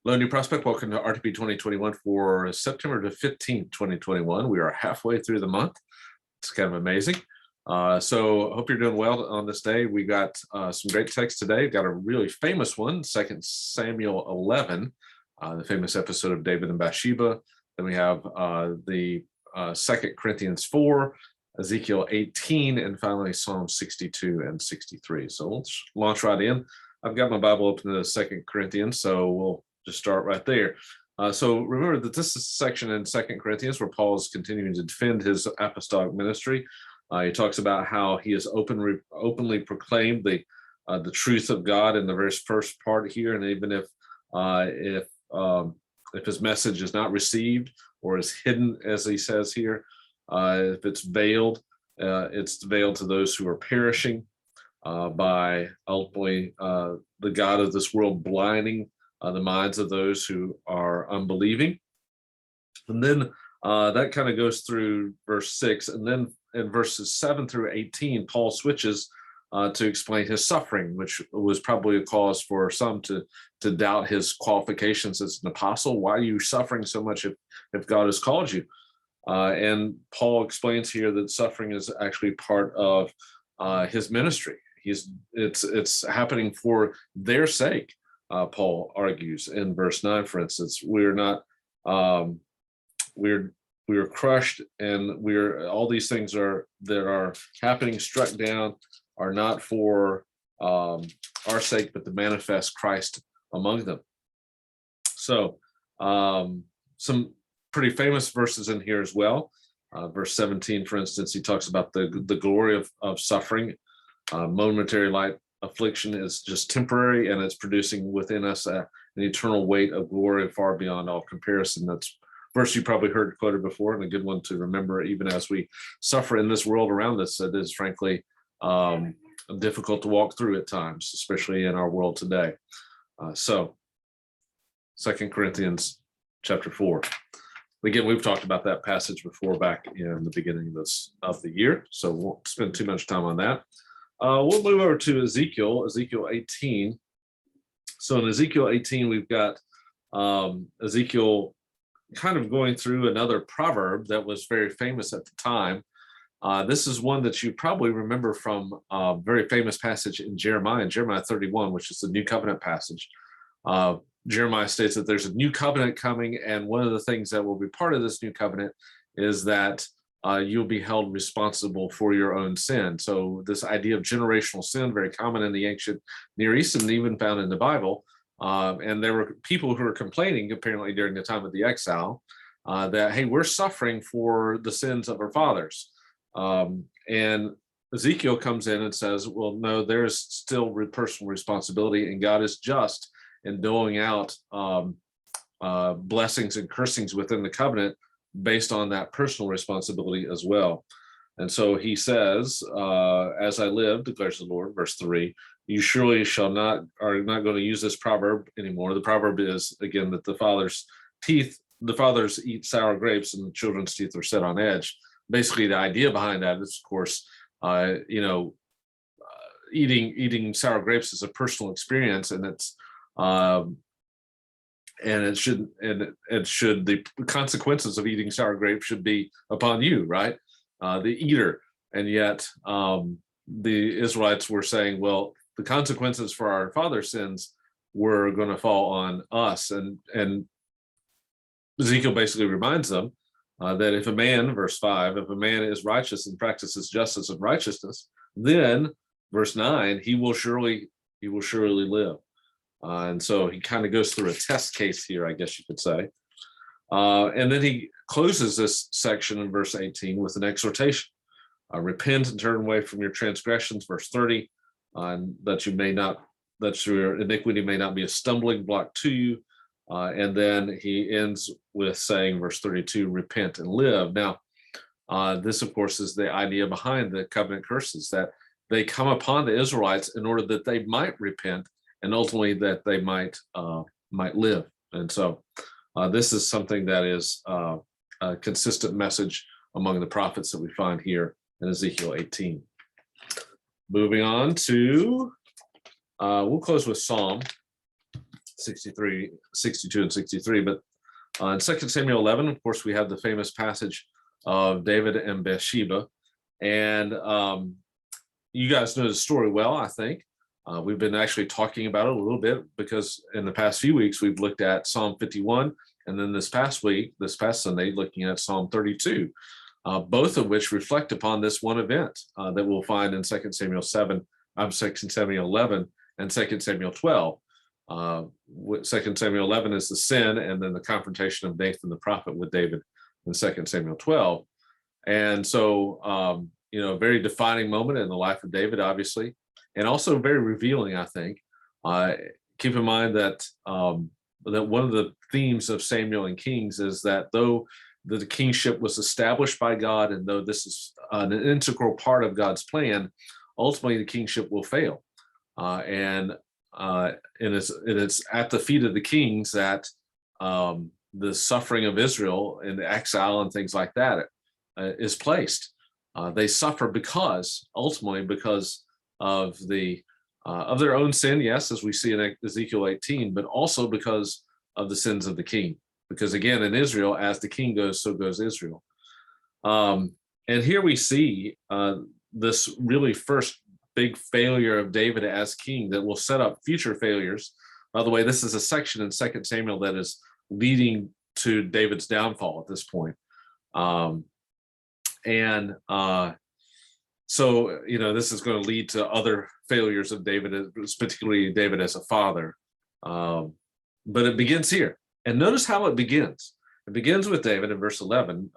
Hello, New Prospect. Welcome to RTB 2021 for September the 15th, 2021. We are halfway through the month. It's kind of amazing. So I hope you're doing well on this day. We got some great texts today. Got a really famous one, 2 Samuel 11, the famous episode of David and Bathsheba. Then we have the 2 Corinthians 4, Ezekiel 18, and finally Psalm 62 and 63. So let's launch right in. I've got my Bible open to 2 Corinthians, so we'll just start right there. So remember that this is a section in 2 Corinthians where Paul is continuing to defend his apostolic ministry. He talks about how he has openly proclaimed the truth of God in the very first part here, and even if his message is not received or is hidden, as he says here, if it's veiled to those who are perishing by ultimately the God of this world blinding the minds of those who are unbelieving. And then that kind of goes through verse 6. And then in verses 7 through 18, Paul switches to explain his suffering, which was probably a cause for some to doubt his qualifications as an apostle. Why are you suffering so much if God has called you? And Paul explains here that suffering is actually part of his ministry. It's happening for their sake. Paul argues in verse 9, for instance, we're crushed, and all these things that are happening, struck down, are not for our sake, but to manifest Christ among them. So some pretty famous verses in here as well. Verse 17, for instance, he talks about the glory of suffering. Momentary light affliction is just temporary, and it's producing within us an eternal weight of glory far beyond all comparison. That's a verse you probably heard quoted before, and a good one to remember even as we suffer in this world around us. It is frankly difficult to walk through at times, especially in our world today. So 2 Corinthians chapter 4. Again, we've talked about that passage before back in the beginning of the year, so we won't spend too much time on that. We'll move over to Ezekiel 18. So in Ezekiel 18, we've got Ezekiel kind of going through another proverb that was very famous at the time. This is one that you probably remember from a very famous passage in Jeremiah 31, which is the New Covenant passage. Jeremiah states that there's a new covenant coming, and one of the things that will be part of this new covenant is that you'll be held responsible for your own sin. So this idea of generational sin, very common in the ancient Near East and even found in the Bible. And there were people who were complaining, apparently during the time of the exile, that, hey, we're suffering for the sins of our fathers. And Ezekiel comes in and says, well, no, there's still personal responsibility, and God is just in doling out blessings and cursings within the covenant based on that personal responsibility as well. And so he says, as I live, declares the Lord, verse 3, you surely are not going to use this proverb anymore. The proverb is, again, that the fathers eat sour grapes and the children's teeth are set on edge. Basically, the idea behind that is, of course, eating sour grapes is a personal experience, and the consequences of eating sour grapes should be upon you, right? The eater. And yet the Israelites were saying, well, the consequences for our father's sins were going to fall on us. And Ezekiel basically reminds them that if a man, verse 5, if a man is righteous and practices justice and righteousness, then, verse 9, he will surely live. And so he kind of goes through a test case here, I guess you could say. And then he closes this section in verse 18 with an exhortation. Repent and turn away from your transgressions, verse 30, that your iniquity may not be a stumbling block to you. And then he ends with saying, verse 32, repent and live. Now, this, of course, is the idea behind the covenant curses, that they come upon the Israelites in order that they might repent, and ultimately that they might live. And so this is something that is a consistent message among the prophets that we find here in Ezekiel 18. Moving on to, we'll close with Psalm 63, 62 and 63. But in 2 Samuel 11, of course, we have the famous passage of David and Bathsheba. And you guys know the story well, I think. We've been actually talking about it a little bit because in the past few weeks, we've looked at Psalm 51. And then this past Sunday, looking at Psalm 32, both of which reflect upon this one event that we'll find in 2 Samuel 11 and 2 Samuel 12. 2 Samuel 11 is the sin, and then the confrontation of Nathan the prophet with David in 2 Samuel 12. And so, a very defining moment in the life of David, obviously, and also very revealing, I think. Keep in mind that that one of the themes of Samuel and Kings is that though the kingship was established by God, and though this is an integral part of God's plan, ultimately the kingship will fail. And it's at the feet of the kings that the suffering of Israel and the exile and things like that is placed. They suffer ultimately because of their own sin, yes, as we see in Ezekiel 18, but also because of the sins of the king. Because again, in Israel, as the king goes, so goes Israel. And here we see this really first big failure of David as king that will set up future failures. By the way, this is a section in 2 Samuel that is leading to David's downfall at this point. So, this is going to lead to other failures of David, particularly David as a father. But it begins here. And notice how it begins. It begins with David in verse 11,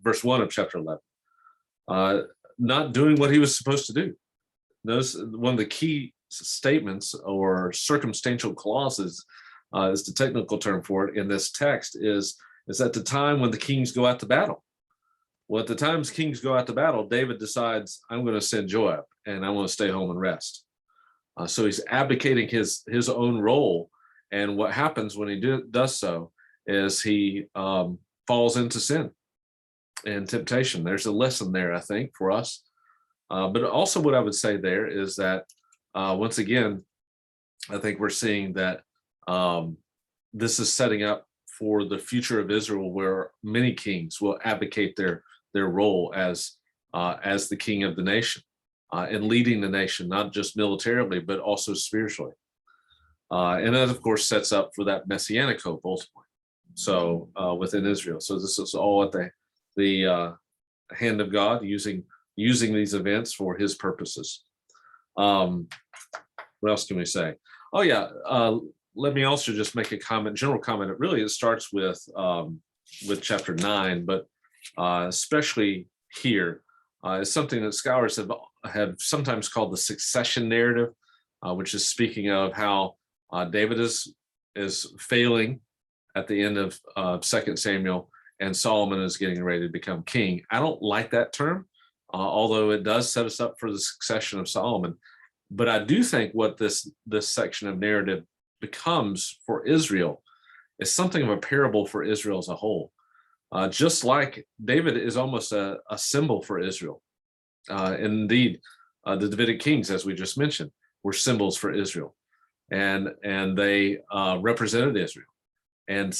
verse 1 of chapter 11, not doing what he was supposed to do. Notice one of the key statements or circumstantial clauses is the technical term for it in this text is at the time when the kings go out to battle. Well, at the times kings go out to battle, David decides, I'm going to send Joab and I want to stay home and rest. So he's abdicating his own role. And what happens when he does so is he falls into sin and temptation. There's a lesson there, I think, for us. But also what I would say there is that, once again, I think we're seeing that this is setting up for the future of Israel, where many kings will abdicate their role as the king of the nation and leading the nation, not just militarily, but also spiritually. And that, of course, sets up for that messianic hope ultimately. So within Israel. So this is all at the hand of God, using these events for his purposes. What else can we say? Oh, yeah. Let me also just make a general comment. It starts with chapter 9, but especially here is something that scholars have sometimes called the succession narrative, which is speaking of how David is failing at the end of 2 Samuel, and Solomon is getting ready to become king. I don't like that term, although it does set us up for the succession of Solomon. But I do think what this section of narrative becomes for Israel is something of a parable for Israel as a whole. Just like David is almost a symbol for Israel. Indeed, the Davidic kings, as we just mentioned, were symbols for Israel. And they represented Israel. And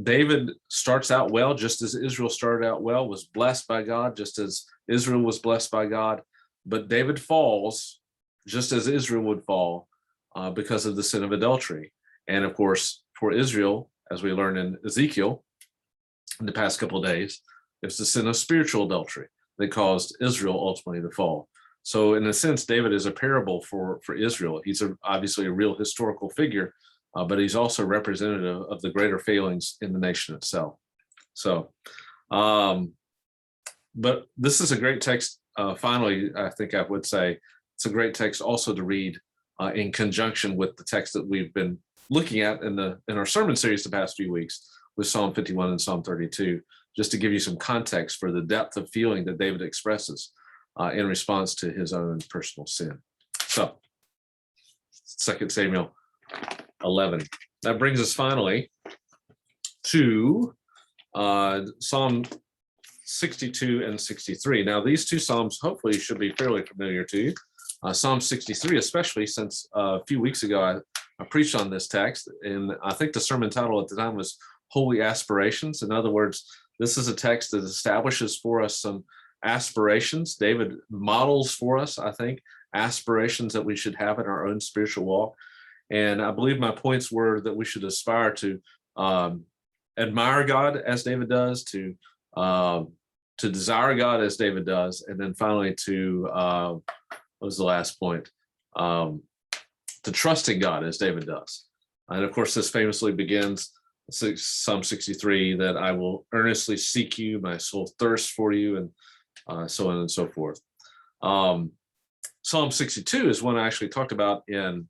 David starts out well, just as Israel started out well, was blessed by God, just as Israel was blessed by God. But David falls, just as Israel would fall, because of the sin of adultery. And of course, for Israel, as we learned in Ezekiel in the past couple of days, it's the sin of spiritual adultery that caused Israel ultimately to fall. So in a sense, David is a parable for Israel. He's obviously a real historical figure, but he's also representative of the greater failings in the nation itself. So, but this is a great text. Finally, I think I would say it's a great text also to read in conjunction with the text that we've been looking at in our sermon series the past few weeks with Psalm 51 and Psalm 32, just to give you some context for the depth of feeling that David expresses in response to his own personal sin. So, 2 Samuel 11. That brings us finally to Psalm 62 and 63. Now, these two Psalms hopefully should be fairly familiar to you. Psalm 63, especially since a few weeks ago, I preached on this text, and I think the sermon title at the time was Holy Aspirations. In other words, this is a text that establishes for us some aspirations. David models for us, I think, aspirations that we should have in our own spiritual walk. And I believe my points were that we should aspire to admire God as David does, to desire God as David does, and then finally to what was the last point? To trust in God as David does. And of course, this famously begins Psalm 63, that I will earnestly seek you, my soul thirsts for you, and so on and so forth. Psalm 62 is one I actually talked about in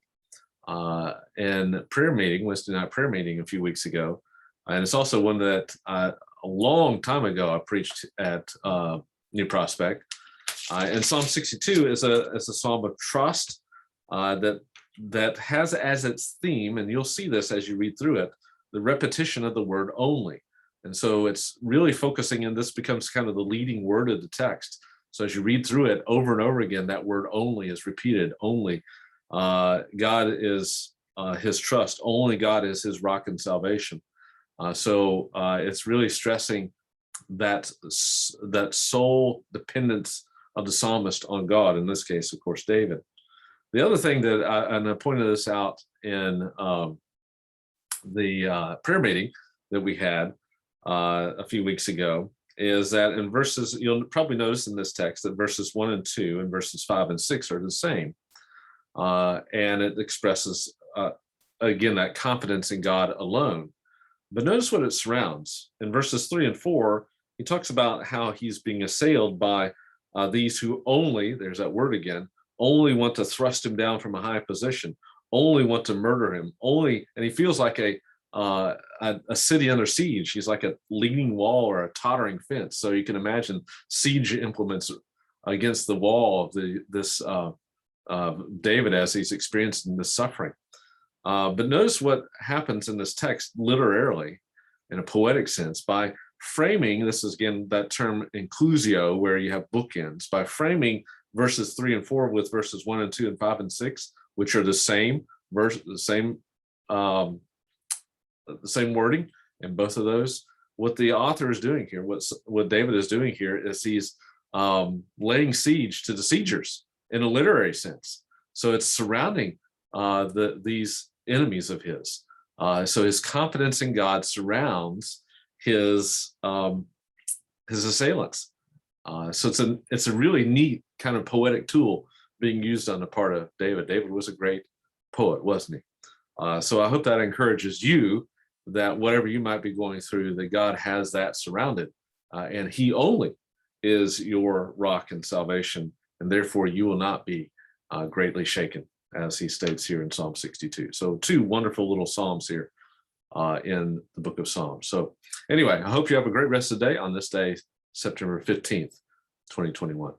prayer meeting, Wednesday night prayer meeting a few weeks ago. And it's also one that a long time ago I preached at New Prospect. And Psalm 62 is a psalm of trust that has as its theme, and you'll see this as you read through it, the repetition of the word only. And so it's really focusing, and this becomes kind of the leading word of the text. So as you read through it over and over again, that word only is repeated. Only God is his trust. Only God is his rock and salvation. So it's really stressing that sole dependence of the psalmist on God, in this case, of course, David. The other thing that and I pointed this out in the prayer meeting that we had a few weeks ago, is that in verses, you'll probably notice in this text that verses 1 and 2 and verses 5 and 6 are the same. And it expresses, again, that confidence in God alone. But notice what it surrounds. In verses 3 and 4, he talks about how he's being assailed by these who only, there's that word again, only want to thrust him down from a high position, only want to murder him, and he feels like a city under siege. He's like a leaning wall or a tottering fence. So you can imagine siege implements against the wall of this David as he's experiencing this suffering. But notice what happens in this text literarily, in a poetic sense, by framing, this is again that term inclusio, where you have bookends, by framing verses 3 and 4 with verses 1 and 2 and 5 and 6, which are the same verse, the same wording in both of those. What the author is doing here, what David is doing here, is he's laying siege to the siegers in a literary sense. So it's surrounding these enemies of his. So his confidence in God surrounds his assailants. So it's a really neat kind of poetic tool being used on the part of David. David was a great poet, wasn't he? So I hope that encourages you, that whatever you might be going through, that God has that surrounded, and he only is your rock and salvation, and therefore you will not be greatly shaken, as he states here in Psalm 62. So 2 wonderful little psalms here in the book of Psalms. So anyway, I hope you have a great rest of the day on this day, September 15th, 2021.